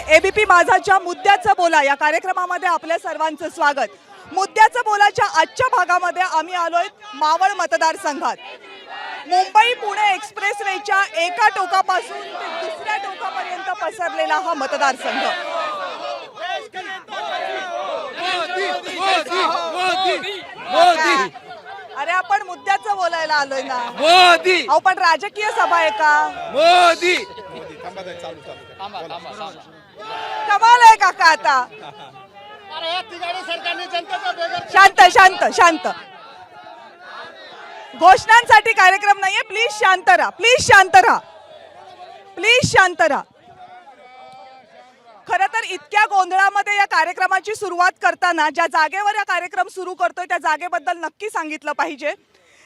ABP माझाच्या मुद्द्याचं बोला या कार्यक्रमामध्ये आपल्या सर्वांचं स्वागत। मुद्द्याचं बोलाच्या आजच्या भागामध्ये आम्ही आलोय मावळ मतदारसंघात। मुंबई पुणे एक्सप्रेसवेच्या एका टोकापासून ते दुसऱ्या टोकापर्यंत पसरलेला हा मतदारसंघ। अरे आपण मुद्द्याचं बोलायला आलोय ना मोदी। अहो पण राजकीय सभा आहे का मोदी? कमाल आहे काका आता। शांत शांत शांत, घोषणांसाठी कार्यक्रम नाहीये। प्लीज शांत राहा, प्लीज शांत राहा, प्लीज शांत राहा। खरं तर इतक्या गोंधळामध्ये या कार्यक्रमाची सुरुवात करताना ज्या जागेवर या कार्यक्रम सुरू करतोय त्या जागेबद्दल नक्की सांगितलं पाहिजे।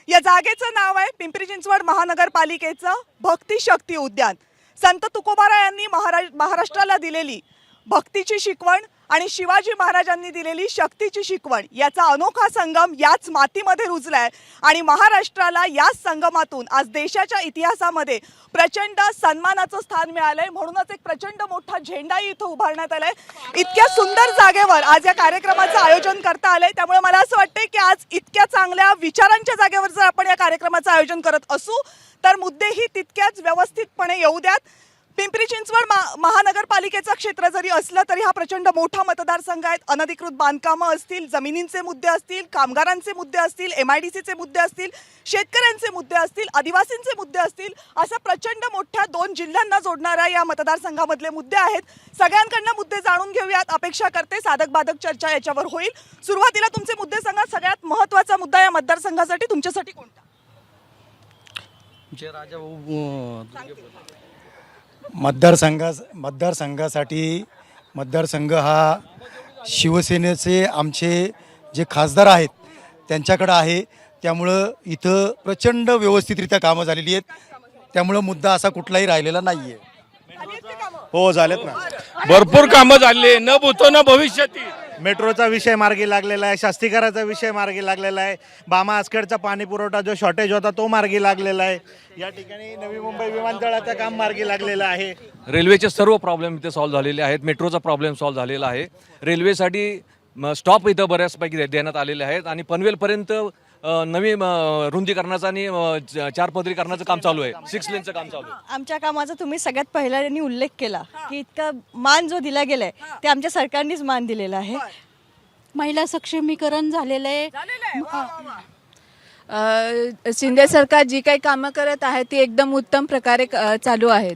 या जागेचं नाव आहे पिंपरी चिंचवड महानगरपालिकेचं भक्ती शक्ती उद्यान। संत तुकोबाराय यांनी महाराष्ट्राला दिलेली भक्तीची शिकवण आणि शिवाजी महाराजांनी दिलेली शक्तीची शिकवण याचा अनोखा संगम याच मातीमध्ये रुजलाय आणि महाराष्ट्राला याच संगमातून आज देशाच्या इतिहासामध्ये प्रचंड सन्मानाचं स्थान मिळालंय। म्हणूनच एक प्रचंड मोठा झेंडाही इथं उभारण्यात आलाय। इतक्या सुंदर जागेवर आज या कार्यक्रमाचं आयोजन करता आलंय, त्यामुळे मला असं वाटतंय की आज इतक्या चांगल्या विचारांच्या जागेवर जर आपण या कार्यक्रमाचं आयोजन करत असू तर मुद्देही तितक्याच व्यवस्थितपणे येऊ द्यात। पिंपरी चिंचवड महानगरपालिकेचं क्षेत्र जरी असलं तरी हा प्रचंड मोठा मतदारसंघ आहे। अनधिकृत बांधकामं असतील, जमिनींचे मुद्दे असतील, कामगारांचे मुद्दे असतील, MIDCचे मुद्दे असतील, शेतकऱ्यांचे मुद्दे असतील, आदिवासींचे मुद्दे असतील, असा प्रचंड मोठ्या 2 जिल्ह्यांना जोडणाऱ्या या मतदारसंघामधले मुद्दे आहेत। सगळ्यांकडनं मुद्दे जाणून घेऊयात, अपेक्षा करते साधक बाधक चर्चा याच्यावर होईल। सुरुवातीला तुमचे मुद्दे सांगा। सगळ्यात महत्त्वाचा मुद्दा या मतदारसंघासाठी तुमच्यासाठी कोणता? मतदारसंघ हा शिवसेनेचे आमचे जे खासदार आहेत त्यांच्याकडे आहे, त्यामुळं इथं प्रचंड व्यवस्थितरित्या कामं झालेली आहेत। त्यामुळं मुद्दा असा कुठलाही राहिलेला नाही आहे। हो झालेत ना, भरपूर कामं झाली, न भूतो न भविष्यती। मेट्रोचा विषय मार्गी लागलेला आहे, शास्त्रीकराचा विषय मार्गी लागलेला आहे, बामा आसखेडचा पाणी पुरवठा जो शॉर्टेज होता तो मार्गी लागलेला आहे। या ठिकाणी नवी मुंबई विमानतळाचं काम मार्गी लागलेलं आहे। रेल्वेचे सर्व प्रॉब्लेम इथे सॉल्व्ह झालेले आहेत। मेट्रोचा प्रॉब्लेम सॉल्व्ह झालेला आहे। रेल्वेसाठी स्टॉप इथं बऱ्याचपैकी देण्यात आलेले आहेत आणि पनवेलपर्यंत नवी रुंदीकरणाचं आणि 4 पदरीकरणाचं काम चालू आहे। 6 लेनचं काम चालू आहे। आमच्या कामाचा तुम्ही सगळ्यात पहिल्यांदा उल्लेख केला की इतका मान जो दिला गेलाय ते आमच्या सरकारनेच मान दिलेला आहे। महिला सक्षमीकरण झालेलं आहे। शिंदे सरकार जी काही कामं करत आहे ती एकदम उत्तम प्रकारे चालू आहेत।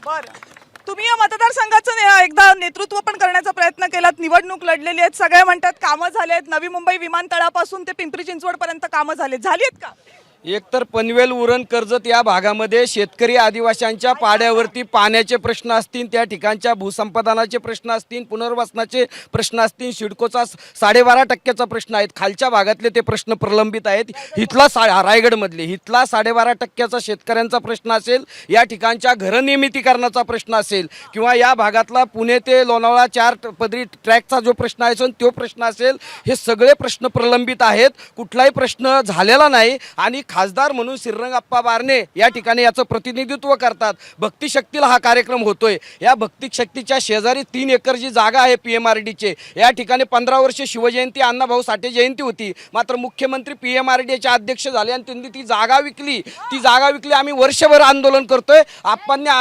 बरं, तुम्ही या मतदारसंघाचं एकदा नेतृत्व पण करण्याचा प्रयत्न केलात, निवडणूक लढलेली आहेत, सगळे म्हणतात कामं झालेत, नवी मुंबई विमानतळापासून ते पिंपरी चिंचवड पर्यंत कामं झालीत का? एकतर पनवेल उरण कर्जत या भागामध्ये शेतकरी आदिवासींच्या पाड्यावरती पाण्याचे प्रश्न असतील, त्या ठिकाणच्या भूसंपादनाचे प्रश्न असतील, पुनर्वसनाचे प्रश्न असतील, सिडकोचा 12.5% प्रश्न आहेत, खालच्या भागातले ते प्रश्न प्रलंबित आहेत। इथला रायगडमधले इथला 12.5% शेतकऱ्यांचा प्रश्न असेल, या ठिकाणच्या घरनिर्मितीकरणाचा प्रश्न असेल, किंवा या भागातला पुणे ते लोणावळा 4 पदरी ट्रॅकचा जो प्रश्न आहे तो प्रश्न असेल, हे सगळे प्रश्न प्रलंबित आहेत। कुठलाही प्रश्न झालेला नाही आणि खासदार म्हणून श्रीरंगाप्पा बारणे या ठिकाणी याचं प्रतिनिधित्व करतात। भक्ती शक्तीला हा कार्यक्रम होतोय। या भक्ती शक्तीच्या शेजारी 3 एकर जी जागा आहे PMRDचे, या ठिकाणी 15 वर्षे शिवजयंती अण्णाभाऊ साठे जयंती होती, मात्र मुख्यमंत्री PMRDचे अध्यक्ष झाले आणि त्यांनी ती जागा विकली। आम्ही वर्षभर आंदोलन करतोय।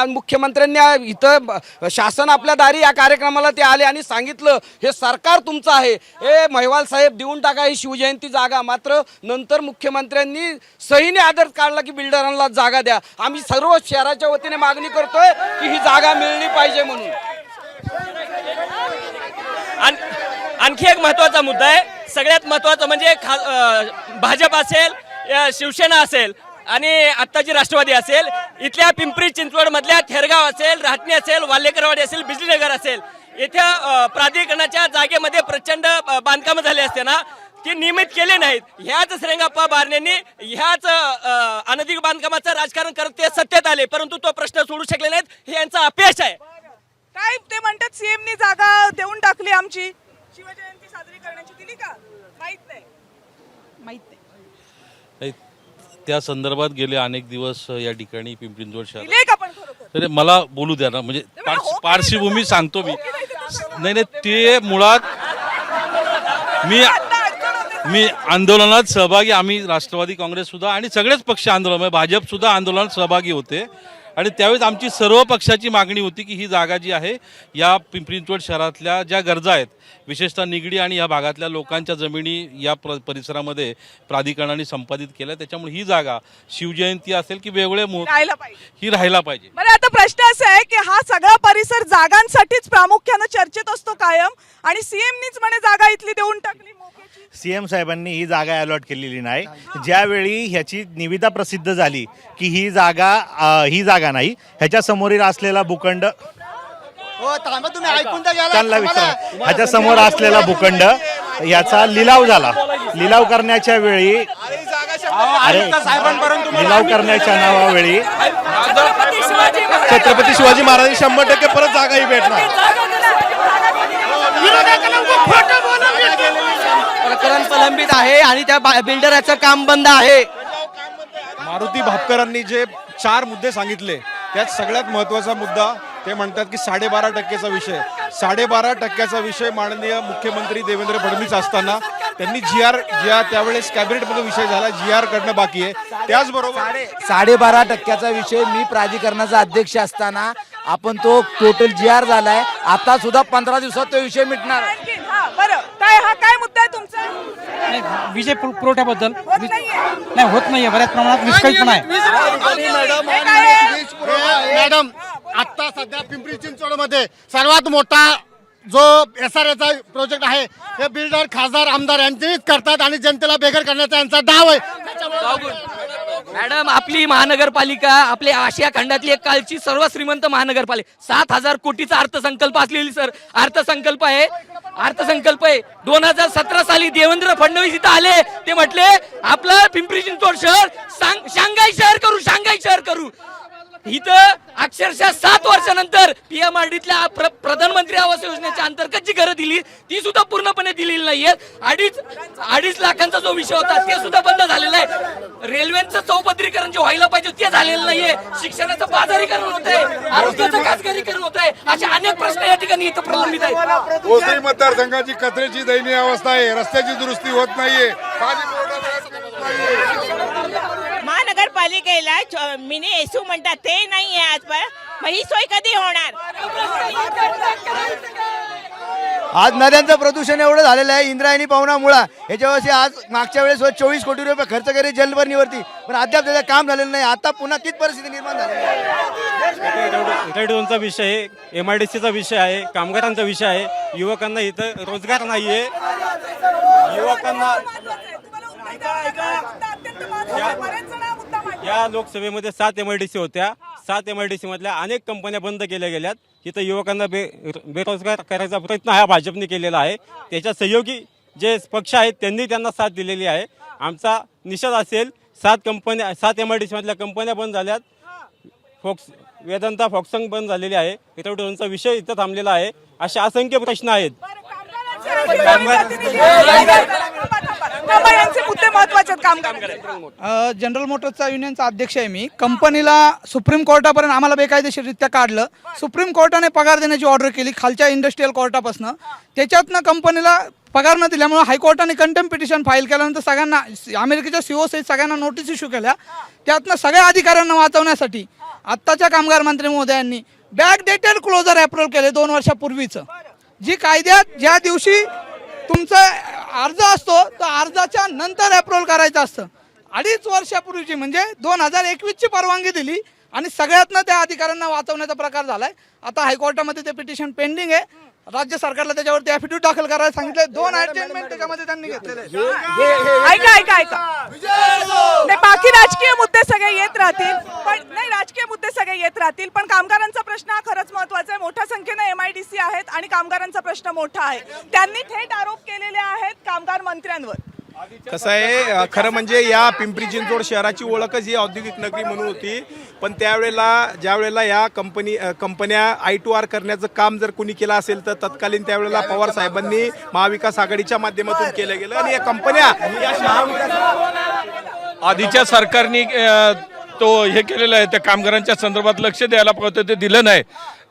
मुख्यमंत्र्यांनी इथं शासन आपल्या दारी या कार्यक्रमाला ते आले आणि सांगितलं हे सरकार तुमचं आहे, हे महिवाल साहेब देऊन टाका ही शिवजयंती जागा। मात्र नंतर मुख्यमंत्र्यांनी सहीने आदर काढला की बिल्डरांना जागा द्या। आम्ही सर्व शहराच्या वतीने मागणी करतोय की ही जागा मिळली पाहिजे म्हणून। आणखी एक महत्त्वाचा मुद्दा आहे, सगळ्यात महत्त्वाचं म्हणजे भाजप असेल, शिवसेना असेल आणि आत्ताची राष्ट्रवादी असेल, इथल्या पिंपरी चिंचवड मधल्या थेरगाव असेल, राहटणी असेल, वाल्हेकरवाडी असेल, बिजलीनगर असेल, इथे प्राधिकरणाच्या जागेमध्ये प्रचंड बांधकामं झाले असते ना, ते नियमित केले नाहीत। ह्याच श्रीरंगाप्पा बारणेंनी ह्याच अनधिकृत बांधकामाचं राजकारण करत ते सत्तेत आले, परंतु तो प्रश्न सोडू शकले नाहीत, हे यांचा अपयश आहे। काय ते म्हणतात CMनी जागा देऊन टाकली आमची, शिवजयंती साजरी करण्याची दिली का? माहित नाही। त्या संदर्भात गेले अनेक दिवस या ठिकाणी पिंपरी चिंचवड शहर दिले का पण खरोखर? तर मला बोलू द्या ना, म्हणजे पार्श्वभूमी सांगतो मी. नाही ते मुळात मी आंदोलनात सहभागी, आम्ही राष्ट्रवादी काँग्रेस सुद्धा आणि सगळेच पक्ष आंदोलन म्हणजे भाजप सुद्धा आंदोलनात सहभागी होते. आणि त्यावेळेस आमची सर्व पक्षाची मागणी होती की ही जागा जी आहे या पिंपरी चिंचवड शहरातल्या ज्या गरजा आहेत, विशेषतः निगडी आणि या भागातल्या लोकांच्या जमिनी या परिसरामध्ये प्राधिकरणाने संपादित केल्या. त्याच्यामुळे ही जागा शिवजयंती असेल की वेगवेगळे राहायला पाहिजे. ही राहायला पाहिजे. बरं, आता प्रश्न असा आहे की हा सगळा परिसर जागांसाठीच प्रामुख्यानं चर्चेत असतो कायम, आणि सीएमनीच म्हणे जागा इथली देऊन टाकली मोक्याची. सीएम साहेबांनी ही जागा अलॉट केलेली नाही. ज्यावेळी ह्याची निविदा प्रसिद्ध झाली की ही जागा नाही, ह्याच्या समोरील असलेला भूखंड त्यांना विचारा, ह्याच्या समोर असलेला भूखंड याचा लिलाव झाला. लिलाव करण्याच्या वेळी लिलाव करण्याच्या नावावेळी छत्रपती शिवाजी महाराज 100% परत जागाही भेटणार. प्रकरण प्रलंबित आहे आणि त्या बिल्डराचं काम बंद आहे. मारुती भापकरांनी जे 4 मुद्दे सांगितले त्यात सगळ्यात महत्त्वाचा मुद्दा ते म्हणतात की 12.5% विषय. 12.5% विषय माननीय मुख्यमंत्री देवेंद्र फडणवीस असताना त्यांनी जी त्यावेळेस कॅबिनेटमध्ये विषय झाला, GR कडनं बाकी आहे. त्याचबरोबर 12.5% विषय मी प्राधिकरणाचा अध्यक्ष असताना आपण तो टोटल GR झालाय. आता सुद्धा 15 दिवसात तो विषय मिटणार. हा, बरं, काय मुद्दा आहे तुमचा? विजय पुरवठ्याबद्दल होत नाहीये. नाही होत नाहीये, बऱ्याच प्रमाणात विस्कळीत पण आहे. हे काय आहे? मॅडम, आता सध्या पिंपरी चिंचवडमध्ये सर्वात मोठा जो SRA प्रोजेक्ट आहे हे बिल्डर, खासदार, आमदार यांचेच करतात आणि जनतेला बेघर करण्याचा यांचा डाव आहे. मॅडम, आपली महानगरपालिका आपल्या आशिया खंडातली एक कालची सर्व श्रीमंत महानगरपालिका, 7,000 कोटीचा अर्थसंकल्प असलेली अर्थसंकल्प आहे. 2017 साली देवेंद्र फडणवीस इथं आले, ते म्हटले आपलं पिंपरी चिंचवड शहर शांघाई शहर करू. इथं अक्षरशः 7 वर्षानंतर PMRDतल्या प्रधानमंत्री आवास योजनेच्या अंतर्गत जी घरं दिली ती सुद्धा पूर्णपणे दिलेली नाहीये. 2.5 लाखांचा जो विषय होता ते सुद्धा बंद झालेला आहे. रेल्वेचं चौपदरीकरण जे व्हायला पाहिजे ते झालेलं नाहीये. शिक्षणाचं बाजारीकरण होत आहे, आरोग्याचं खासगीकरण होत आहे. असे अनेक प्रश्न या ठिकाणी इथं प्रलंबित आहेत. ओसरी मतदारसंघाची कचऱ्याची दयनीय अवस्था आहे, रस्त्याची दुरुस्ती होत नाहीये, महानगरपालिकेला मिनी एसू म्हणतात ते नाही आहे आजपर्यंत. मग ही सोय कधी होणार? आज नद्यांचं प्रदूषण एवढं झालेलं आहे. इंद्रायणी पाहुणा मुळा याच्यावर आज मागच्या वेळेस 24 कोटी रुपये खर्च केले जलभरणीवरती, पण अद्याप त्याचं काम झालेलं नाही. आता पुन्हा तीच परिस्थिती निर्माण झाली आहे. रेल्वेचा विषय आहे, MIDCचा विषय आहे, कामगारांचा विषय आहे. युवकांना इथं रोजगार नाहीये. युवकांना या लोकसभेमध्ये 7 MIDC होत्या. 7 MIDC मधल्या अनेक कंपन्या बंद केल्या गेल्यात. इथं युवकांना बेरोजगार करायचा प्रयत्न हा भाजपने केलेला आहे. त्याच्या सहयोगी जे पक्ष आहेत त्यांनी त्यांना साथ दिलेली आहे. आमचा निषेध असेल, 7 MIDC मधल्या कंपन्या बंद झाल्यात. वेदांता फॉक्संग बंद झालेली आहे. इथं विषय इथं थांबलेला आहे. असे असंख्य प्रश्न आहेत. मुद्दे महत्वाचे जनरल मोटर्सचा युनियनचा अध्यक्ष आहे मी. कंपनीला सुप्रीम कोर्टापर्यंत आम्हाला बेकायदेशीररित्या काढलं. सुप्रीम कोर्टाने पगार देण्याची ऑर्डर केली खालच्या इंडस्ट्रीयल कोर्टापासून. त्याच्यातनं कंपनीला पगार न दिल्यामुळे हायकोर्टाने कंटेम्प्ट पिटिशन फाईल केल्यानंतर सगळ्यांना अमेरिकेच्या CO सहित सगळ्यांना नोटीस इश्यू केल्या. त्यातनं सगळ्या अधिकाऱ्यांना वाचवण्यासाठी आत्ताच्या कामगार मंत्री महोदयांनी बॅक डेटेड क्लोजर अप्रूव्ह केले 2 वर्षापूर्वीचं. जी कायद्यात ज्या दिवशी तुमचा अर्ज असतो तो अर्जाच्या नंतर अप्रूव्ह करायचं असतं. 2.5 वर्षापूर्वीची म्हणजे 2021ची परवानगी दिली आणि सगळ्यातनं त्या अधिकाऱ्यांना वाचवण्याचा प्रकार झालाय. आता हायकोर्टामध्ये ते पिटिशन पेंडिंग आहे. राज्य सरकारला त्याच्यावरती ॲफिडेव्हिट दाखल करायला सांगितले. 2 ॲडजमेंट त्याच्यामध्ये त्यांनी घेतलेले. ऐका नाही, बाकी राजकीय मुद्दे सगळे येत राहतील, पण कामगारांचा प्रश्न हा खरंच महत्वाचा आहे. मोठ्या संख्येने MIDC आहेत आणि कामगारांचा प्रश्न मोठा आहे. त्यांनी थेट आरोप केलेले आहेत कामगार मंत्र्यांवर. कसं आहे, खरं म्हणजे या पिंपरी चिंचवड शहराची ओळखच ही औद्योगिक नगरी म्हणून होती. पण ज्यावेळेला या कंपन्या I2R करण्याचं काम जर कुणी केलं असेल तर तत्कालीन त्यावेळेला पवार साहेबांनी महाविकास आघाडीच्या माध्यमातून केलं गेलं आणि या कंपन्या आधीच्या सरकारने तो हे केलेला आहे, त्या कामगारांच्या संदर्भात लक्ष द्यायला पाहिजे ते दिलं नाही.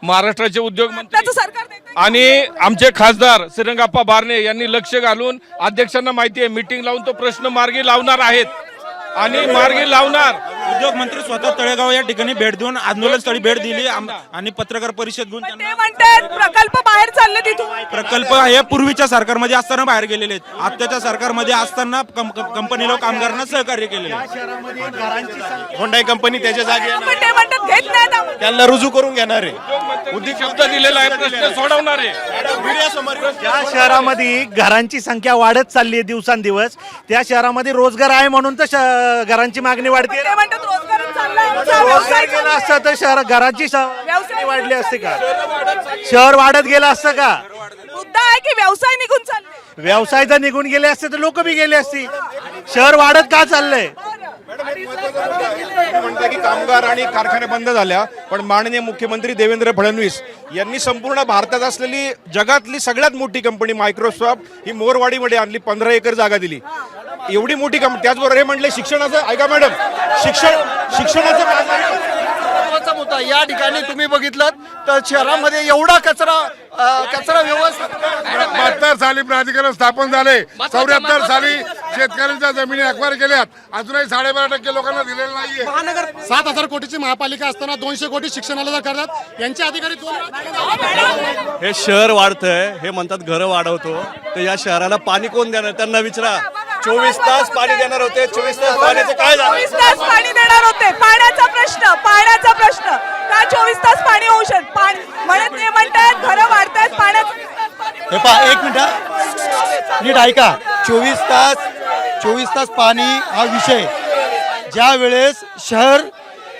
महाराष्ट्राचे उद्योग मंत्री त्याचं सरकार देतंय. आणि आमचे खासदार श्रीरंगाप्पा बारणे यांनी लक्ष घालून अध्यक्षांना माहिती आहे मीटिंग लावून तो प्रश्न मार्गी लावणार आहेत आणि मार्गी लावणार. उद्योग मंत्री स्वतः तळेगाव या ठिकाणी भेट देऊन आंदोलनस्थळी भेट दिली आणि पत्रकार परिषद घेऊन ते म्हणतात प्रकल्प बाहेर चालले तिथून. प्रकल्प हे पूर्वीच्या सरकारमध्ये असताना बाहेर गेलेले आहेत. आत्ताच्या सरकारमध्ये असताना कंपनीला कामगारांना सहकार्य केलेले होंडाई कंपनी त्याच्या जागी पण ते म्हणतात घेत नाहीत आम्हाला. त्यांना रुजू करून घेणार आहे. उद्योग शब्द दिलेला आहे, प्रश्न सोडवणार आहे. ज्या शहरामध्ये घरांची संख्या वाढत चालली आहे दिवसांदिवस, त्या शहरामध्ये रोजगार आहे म्हणून तर घरांची मागणी वाढते. ते म्हणतात रोजगार चाललाय आमचा, रोजगार व्यवसाय गेला चाललाय. असता तर शहर घराची व्यवसाय वाढली असते का? शहर वाढत गेलं असतं का? मुद्दा आहे की व्यवसाय निघून चालले. व्यवसाय जर निघून गेले असते तर लोक बी गेले असते. शहर वाढत का चाललंय? म्हणता की कामगार आणि कारखाने बंद झाल्या, पण माननीय मुख्यमंत्री देवेंद्र फडणवीस यांनी संपूर्ण भारतात असलेली जगातली सगळ्यात मोठी कंपनी मायक्रोसॉफ्ट ही मोरवाडीमध्ये आणली, 15 एकर जागा दिली. एवढी मोठी कंपनी. त्याचबरोबर हे म्हटले शिक्षणाचं, ऐका मॅडम, शिक्षणाचं महत्त्वाचा मुद्दा या ठिकाणी तुम्ही बघितलं तर शहरामध्ये एवढा कचरा व्यवस्थित 72 साली प्राधिकरण स्थापन झाले, 74 साली शेतकऱ्यांच्या जमिनी अक्वायर केल्यात, अजूनही 12.5% लोकांना दिलेलं नाहीये. महानगर 7,000 कोटीची महापालिका असताना 200 कोटी शिक्षणाला जर करतात, यांचे अधिकारी हे शहर वाढतंय, हे म्हणतात घरं वाढवतो, तर या शहराला पाणी कोण देणार? त्यांना विचारा. 24 तास पाणी देणार होते, 24 तास पाण्याचं काय झालं? 24 तास पाणी देणार होते. पाण्याचा प्रश्न का 24 तास पाणी होऊ शकत? पाणी म्हणत ते म्हणतात घरं वाढतायत, पाण्याचं हे पहा, एक मिनिट नीट ऐका. 24 तास पाणी हा विषय ज्या वेळेस शहर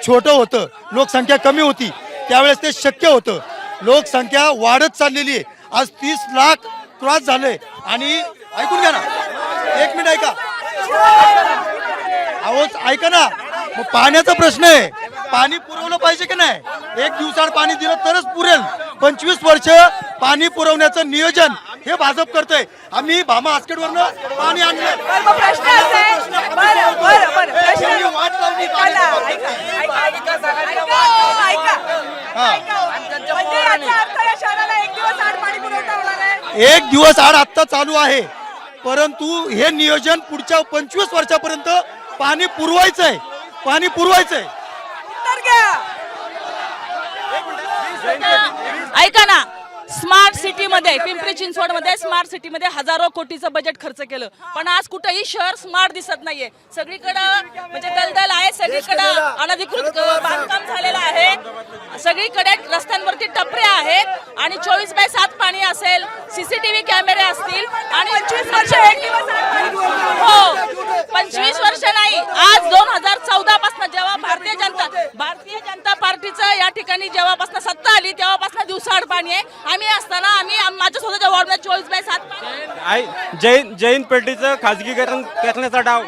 छोटं होतं, लोकसंख्या कमी होती, त्यावेळेस ते शक्य होतं. लोकसंख्या वाढत चाललेली आहे. आज 30 लाख क्रॉस झाले. आणि ऐकून घ्या ना, एक मिनिट ऐका, आवाज ऐका ना. मग पाण्याचा प्रश्न आहे, पाणी पुरवलं पाहिजे की नाही? एक दिवसाआड पाणी दिलं तरच पुरेल. 25 वर्ष पाणी पुरवण्याचं नियोजन हे भाजप करतोय. आम्ही भामा आस्केटवरनं पाणी आणलं. मग प्रश्न असा आहे, बरं, प्रश्न त्यांनी वाट लावली पाण्याची. म्हणजे याचा अर्थ या शहराला एक दिवस आड पाणी पुरवठा होणार आहे. एक दिवस आड आत्ता चालू आहे, परंतु हे नियोजन पुढच्या 25 वर्षापर्यंत पाणी पुरवायचंय. उत्तर घ्या. ऐका ना, स्मार्ट सिटीमध्ये पिंपरी चिंचवडमध्ये स्मार्ट सिटीमध्ये हजारो कोटीचं बजेट खर्च केलं, पण आज कुठेही शहर स्मार्ट दिसत नाहीये. सगळीकडं म्हणजे दलदल आहे, सगळीकडं अनधिकृत बांधकाम झालेलं आहे, सगळीकडे रस्त्यांवरती टपरे आहेत आणि 24/7 पाणी असेल, सीसीटीव्ही कॅमेरे असतील आणि 25 वर्ष एक दिवस आड पाणी पुरवठा. हो, 25 वर्ष नाही, आज 2014 पासून जेव्हा भारतीय जनता पार्टीचं या ठिकाणी जेव्हापासून सत्ता आली तेव्हापासून दिवसाआड पाणी आहे. आम्ही असताना माझ्या स्वतःच्या वॉर्डमध्ये 24/7 जैन पेटीचं खाजगीकरण करण्याचा डाव,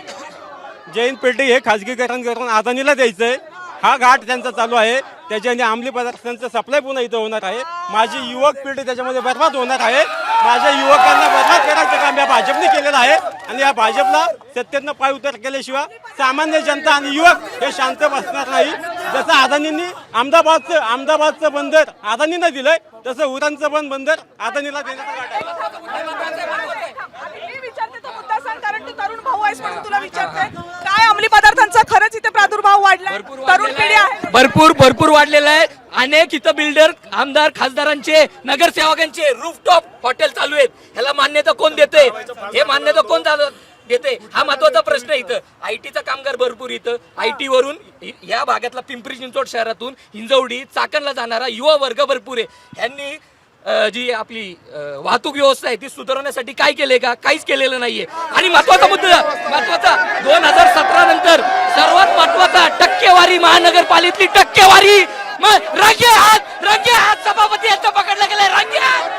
जैन पेटी हे खाजगीकरण करून अदानीला द्यायचंय. हा घाट त्यांचा चालू आहे. त्याच्याने अंमली पदार्थांचं सप्लाय पुन्हा इथं होणार आहे. माझी युवक पिढी त्याच्यामध्ये बर्बाद होणार आहे. माझ्या युवकांना बर्बाद करायचं काम या भाजपने केलेलं आहे आणि या भाजपला सत्तेतनं पाय उतर केल्याशिवाय सामान्य जनता आणि युवक हे शांत बसणार नाही. जसं अदानींनी अहमदाबादचं बंदर अदानींना दिलंय, तसं उरणचं पण बंदर अदानीला देण्याचा घाट आहे. मी विचारते तो मुद्दा सांग, कारण तू तरुण भाऊ आहेस म्हणून तुला विचारते. काय अंमली पदार्थांचा खरंच इथे प्रादुर्भाव वाढला? तरुण पिढी आहे, भरपूर वाढलेला आहे. अनेक इथं बिल्डर, आमदार, खासदारांचे, नगरसेवकांचे रूफटॉप हॉटेल चालू आहेत. ह्याला मान्यता कोण देते? हे मान्यता कोण देते? हा महत्वाचा प्रश्न आहे. इथं आयटीचा कामगार भरपूर, इथं आयटी वरून या भागातला पिंपरी चिंचवड शहरातून हिंजवडी चाकणला जाणारा युवा वर्ग भरपूर आहे. ह्यांनी जी आपली वाहतूक व्यवस्था आहे ती सुधारण्यासाठी काय केले का? काहीच केलेलं नाहीये. आणि महत्वाचा 2017 नंतर सर्वात महत्वाचा टक्केवारी, महानगरपालिकेतली टक्केवारी. मग रंगे हात सभापती यांचं पकडलं गेलंय. रंगे हात.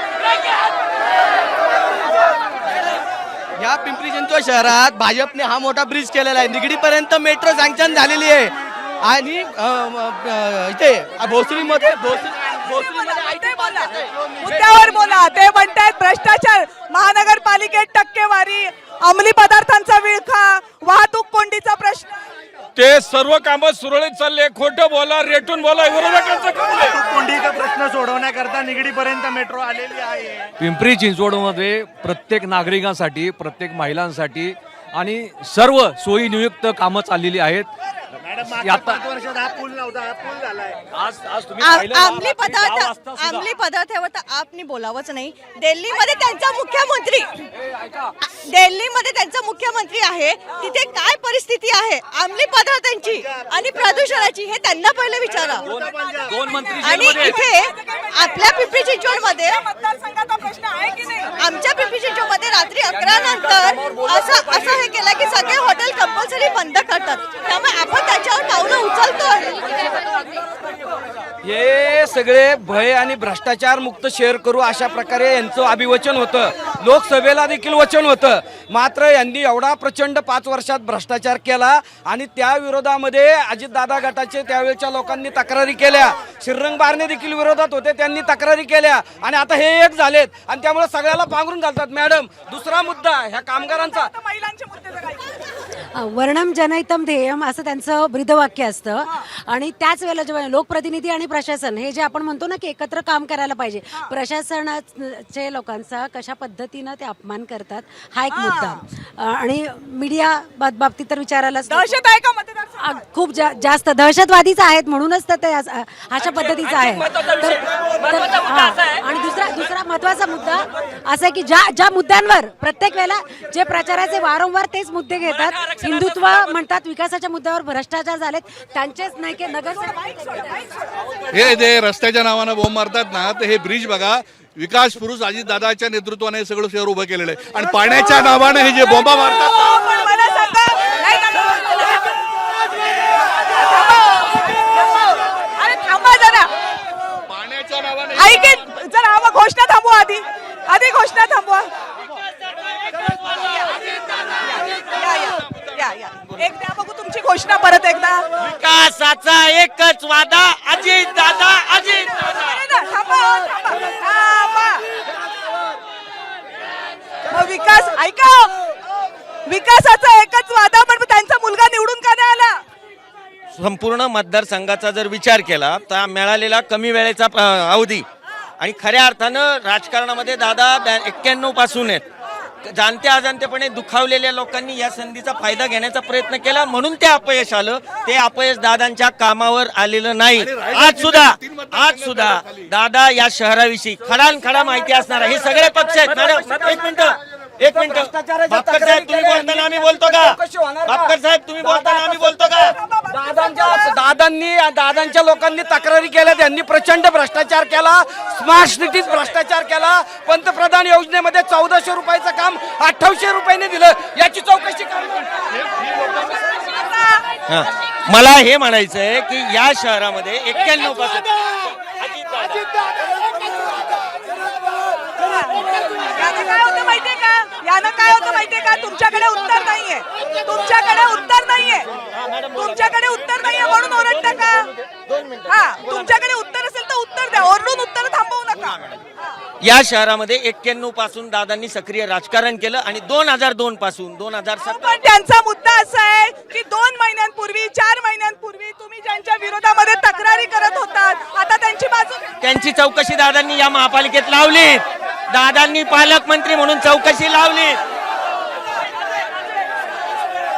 या पिंपरी चिंचवड शहरात भाजपने हा मोठा ब्रिज केलेला आहे. निगडीपर्यंत मेट्रो सँक्शन झालेली आहे आणि इथे भोसरीमध्ये मुद्द्यावर बोला. ते म्हणतात भ्रष्टाचार, महानगरपालिकेत टक्केवारी, अंमली पदार्थांचा विळखा, वाहतूक कोंडीचा प्रश्न. ते हे सर्व कामं सुरळीत चालले. खोटं बोला, रेटून बोला, विरोधकांचं काम आहे. कोंडीचा प्रश्न सोडवण्याकरता निगडीपर्यंत मेट्रो आलेली आहे. पिंपरी चिंचवडमध्ये प्रत्येक नागरिकांसाठी, प्रत्येक महिलांसाठी आणि सर्व सोयी नियुक्त कामं चाललेली आहेत. आता वर्षात हा पूल नव्हता, हा पूल झालाय. आज तुम्ही पाहिलं ना, अंमली रात्री 10 वाजता पदार्थ सुद्धा- अंमली पदार्थावर तर आपनी बोलावंच नाही. दिल्लीमध्ये त्यांचा मुख्यमंत्री आहे. तिथे काय परिस्थिती आहे अंमली पदार्थांची आणि प्रदूषणाची हे त्यांना पहिले विचारा. दोन मंत्री आणि जेलमध्ये आहेत. इथे आपल्या पिंपरी चिंचवडमध्ये मतदारसंघाचा प्रश्न आहे की नाही? आमच्या पिंपरी चिंचवडमध्ये रात्री 11 नंतर असं हे केलं की सगळे हॉटेल कंपल्सरी बंद करतात. त्यामुळे आपण त्याच्यावर पावलं उचलतोय. हे सगळे भय आणि भ्रष्टाचार मुक्त शहर करू अशा प्रकारे यांचं अभिवचन होतं. लोकसभेला देखील वचन होतं. मात्र यांनी एवढा प्रचंड 5 वर्षात भ्रष्टाचार केला आणि त्या विरोधामध्ये अजितदादा गटाचे त्यावेळेच्या लोकांनी तक्रारी केल्या. श्रीरंग बारणे देखील विरोधात होते, त्यांनी तक्रारी केल्या आणि आता हे एक झालेत आणि त्यामुळे सगळ्याला पांघरून घालतात. मॅडम, दुसरा मुद्दा ह्या कामगारांचा महिलांचे मुद्दे जर काही वर्णम जनहितम ध्येयम असं त्यांचं ब्रीदवाक्य असतं. आणि त्याच वेळेला जेव्हा लोकप्रतिनिधी आणि प्रशासन हे जे आपण म्हणतो ना की एकत्र काम करायला पाहिजे, प्रशासनाचे लोकांचा कशा पद्धतीनं ते अपमान करतात हा एक मुद्दा. आणि मीडिया बाबतीत तर विचारायलाच नको. दहशत आहे का मतदारसंघात? खूप जास्त दहशतवादीच आहेत म्हणूनच तर ते अशा पद्धतीचं आहे. आणि दुसरा महत्वाचा मुद्दा असा आहे की ज्या मुद्द्यांवर प्रत्येक वेळेला जे प्रचाराचे वारंवार तेच मुद्दे घेतात, हिंदुत्व म्हणतात, विकासाच्या मुद्द्यावर भ्रष्टाचार झालेत, त्यांचेच नाही की नगरसेवक हे जे रस्त्याच्या नावानं बॉम्ब मारतात ना, तर हे ब्रिज बघा, विकास पुरुष अजितदादाच्या नेतृत्वाने हे सगळं शहर उभं केलेलं आहे. आणि पाण्याच्या नावानं हे जे बॉम्बा मारतात, पण मला सांगा, नाही अरे थांबा जरा, पाण्याच्या नावाने ऐकेन जरा घोषणा थांबवा, आधी घोषणा थांबवा. या एकदा बघू तुमची घोषणा परत एकदा. विकासाचा एकच वादा अजितदादा, अजितदादा. मग विकास ऐका, विकासाचा एकच वादा, पण त्यांचा मुलगा निवडून का नाही आला? संपूर्ण मतदारसंघाचा जर विचार केला तर मिळालेला कमी वेळेचा अवधी आणि खऱ्या अर्थानं राजकारणामध्ये दादा 91 पासून आहेत. जाणत्या अजाणतेपणे दुखावलेल्या लोकांनी या संधीचा फायदा घेण्याचा प्रयत्न केला, म्हणून ते अपयश आलं. ते अपयश दादांच्या कामावर आलेलं नाही. आज सुद्धा दादा या शहराविषयी खडा माहिती असणार आहे. हे सगळे पक्ष आहेत. मॅडम एक मिनिट बापकर साहेब तुम्ही बोलताना आम्ही बोलतो का? बापकर साहेब तुम्ही बोलताना आम्ही बोलतो का? दादांच्या लोकांनी तक्रारी केल्या. त्यांनी प्रचंड भ्रष्टाचार केला, स्मार्ट सिटीत भ्रष्टाचार केला. पंतप्रधान योजनेमध्ये 1400 रुपयाचं काम 2800 रुपयाने दिलं. याची चौकशी मला हे म्हणायचं आहे की या शहरामध्ये 91 पासून यानं काय होतं माहितीये का? तुमच्याकडे उत्तर नाहीये, तुमच्याकडे उत्तर नाहीये म्हणून ओरडता का? हा, तुमच्याकडे उत्तर असेल तर उत्तर द्या, ओरडून उत्तर थांबवू नका. या शहरामध्ये 91 पासून दादांनी सक्रिय राजकारण केलं आणि 2002 पासून 2007. पण त्यांचा मुद्दा असा आहे की 2 महिन्यांपूर्वी 4 महिन्यांपूर्वी तुम्ही ज्यांच्या विरोधामध्ये तक्रारी करत होतात, आता त्यांची बाजू, त्यांची चौकशी दादांनी या महापालिकेत लावली. दादांनी पालकमंत्री म्हणून चौकशी लावली.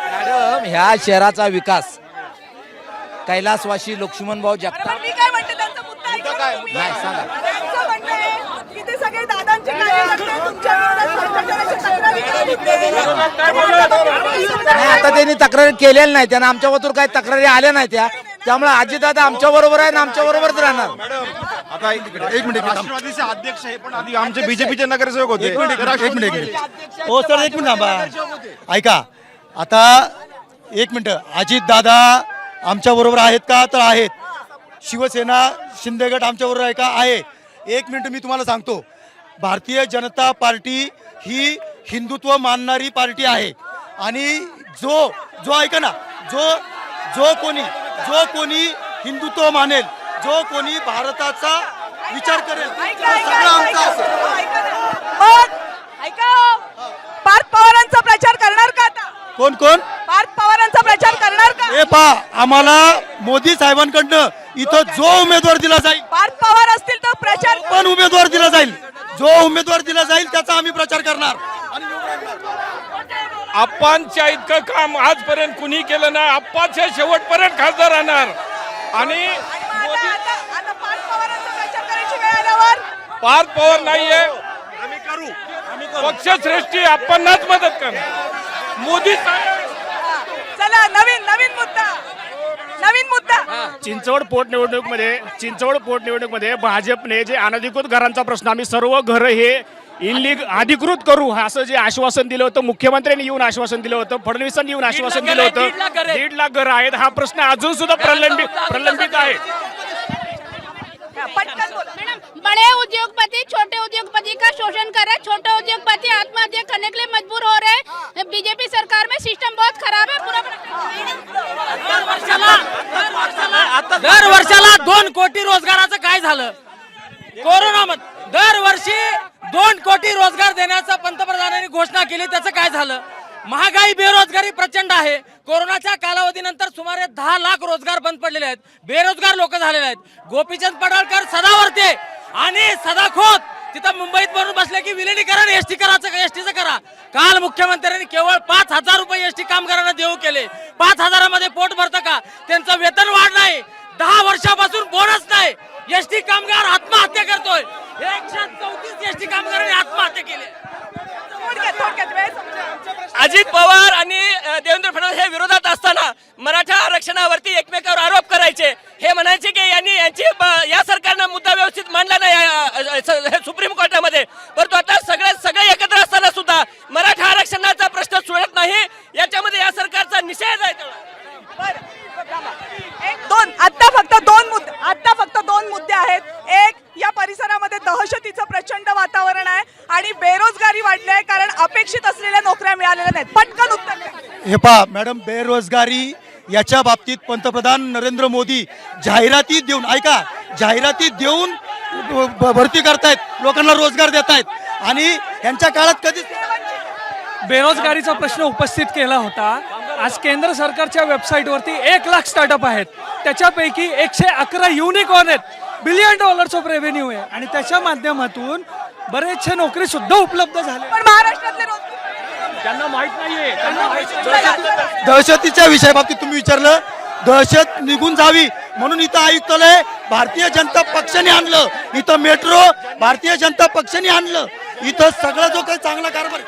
मॅडम, ह्या शहराचा विकास कैलासवासी लक्ष्मणभाऊ जगताप. मी काय म्हणते, त्यांचा मुद्दा ऐका तुम्ही. त्यांचं म्हणणं आहे की ते सगळे दादांचे कार्यकर्ते तुमच्या विरोधात भ्रष्टाचाराची तक्रारी करत होते. आता त्यांनी तक्रारी केलेल्या नाही, त्यांना आमच्याबद्दल काही तक्रारी आल्या नाही त्या, त्यामुळे अजितदादा आमच्या बरोबर आहे आणि आमच्या बरोबरच राहणार. आता एक मिनिट, राष्ट्रवादीचे अध्यक्ष आहे पण आधी आमचे बीजेपीचे नगरसेवक होते. एक मिनिट हो सर, एक मिनिट थांबा. ऐका, आता एक मिनिट, अजितदादा आमच्या बरोबर आहेत का? तर आहेत. शिवसेना शिंदे गट आमच्या बरोबर आहे का? आहे. एक मिनिट मी तुम्हाला सांगतो, भारतीय जनता पार्टी ही हिंदुत्व मानणारी पार्टी आहे आणि जो ऐका ना, जो कोणी हिंदुत्व मानेल, जो कोणी भारताचा विचार करेल, सगळं आमचं असेल. ऐका, पार्थ पवारांचा प्रचार करणार का आता? कोण पार्थ पवारांचा प्रचार करणार का? हे पहा, आम्हाला मोदी साहेबांकडनं इथं जो उमेदवार दिला जाईल पार्थ पवार असतील तर प्रचार पण उमेदवार दिला जाईल, जो उमेदवार दिला जाईल त्याचा आम्ही प्रचार करणार. आप्पांच्या इतकं काम आजपर्यंत कुणी केलं नाही. आप्पाच्या शेवटपर्यंत खासदार राहणार. आणि आता पार्थ पवारांचा प्रचार करायची वेळ आल्यावर पार्थ पवार नाहीये, पक्षश्रेष्ठी आप्पांनाच मदत करणार. मोदी चला नवीन मुद्दा चिंचवड पोटनिवडणुकीमध्ये भाजपने जे अनधिकृत घरांचा प्रश्न, आम्ही सर्व घरं हे अधिकृत करू असं जे आश्वासन दिलं होतं, मुख्यमंत्र्यांनी येऊन आश्वासन दिलं होतं, फडणवीसांनी येऊन आश्वासन दिलं होतं. 1.5 लाख घरं आहेत. हा प्रश्न अजून सुद्धा प्रलंबित आहे. पटकन बोला. बड़े उद्योगपति छोटे उद्योगपति का शोषण कर रहे हैं. छोटे उद्योगपति आत्महत्या करने के लिए मजबूर हो रहे हैं. बीजेपी सरकार में सिस्टम बहुत खराब है. दर वर्षाला 2 कोटी रोजगाराचं काय झालं? कोरोनामध्ये दरवर्षी 2 कोटी रोजगार देण्याचं पंतप्रधानांनी घोषणा केली, त्याचं काय झालं? महागाई, बेरोजगारी प्रचंड आहे. कोरोनाच्या कालावधीनंतर सुमारे 10 लाख रोजगार बंद पडलेले आहेत. बेरोजगार लोक झालेले आहेत. गोपीचंद पडळकर सदावरते आणि सदाखोत तिथं मुंबईत बनून बसले की विलिनीकरण एसटीचं करा. काल मुख्यमंत्र्यांनी केवळ 5,000 रुपये एसटी कामगारांना देऊ केले. 5,000 मध्ये पोट भरतं का? त्यांचं वेतन वाढ नाही. 10 वर्षापासून बोनस नाही. एसटी कामगार आत्महत्या करतोय. 134 एसटी कामगारांनी आत्महत्या केली. थोडक्यात वेळ संपला. अजित पवार आणि देवेंद्र फडणवीस हे विरोधात असताना मराठा आरक्षणावरती एकमेकावर आरोप करायचे. हे म्हणायचे की या सरकारनं मुद्दा व्यवस्थित मांडला नाही सुप्रीम कोर्टामध्ये. परंतु आता सगळे एकत्र असताना सुद्धा मराठा आरक्षणाचा प्रश्न सुटत नाही. याच्यामध्ये या सरकारचा निषेध आहे. आता फक्त दोन मुद्दे आहेत. एक, या परिसरामध्ये दहशतीचं प्रचंड वातावरण आहे आणि बेरोजगारी वाढली आहे कारण अपेक्षित असलेल्या नोकऱ्या मिळालेल्या नाहीत. पटकन उत्तर द्या. हे पहा मॅडम, बेरोजगारी याच्या बाबतीत पंतप्रधान नरेंद्र मोदी जाहिराती देऊन भरती करतायत, लोकांना रोजगार देत आहेत. आणि यांच्या काळात कधीच बेरोजगारीचा प्रश्न उपस्थित केला होता. आज केंद्र सरकारच्या वेबसाईटवरती 1 लाख स्टार्टअप आहेत. त्याच्यापैकी 111 युनिकॉर्न आहेत. $1 बिलियन ऑफ रेव्हेन्यू आहे आणि त्याच्या माध्यमातून बरेचसे नोकरी सुद्धा उपलब्ध झाले. पण महाराष्ट्रातले त्यांना माहित नाहीये. दहशतीच्या विषयाबाबतीत तुम्ही विचारलं, दहशत निघून जावी म्हणून इथं आयुक्तालय भारतीय जनता पक्षाने आणलं, इथं मेट्रो भारतीय जनता पक्षाने आणलं, इथं सगळं जो काही चांगला कारभार.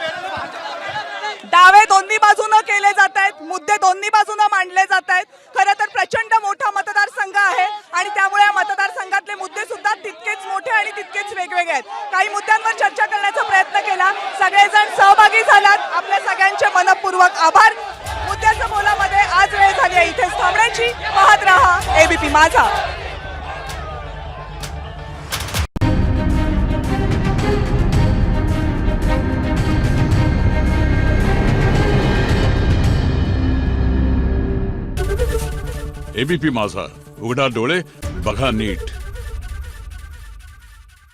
दावे दोन्ही बाजूनं केले जात आहेत, मुद्दे दोन्ही बाजूनं मांडले जात आहेत. खरं तर प्रचंड मोठा मतदारसंघ आहे आणि त्यामुळे या मतदारसंघातले मुद्दे सुद्धा तितकेच मोठे आणि तितकेच वेगवेगळे आहेत. काही मुद्द्यांवर चर्चा करण्याचा प्रयत्न केला. सगळेजण सहभागी झालात. आपल्या सगळ्यांचे मनपूर्वक आभार. मुद्द्याचं बोलामध्ये आज वेळ झाली आहे इथेच थांबण्याची. पाहत रहा एबीपी माझा. एबीपी माझा, उघडा डोळे बघा नीट.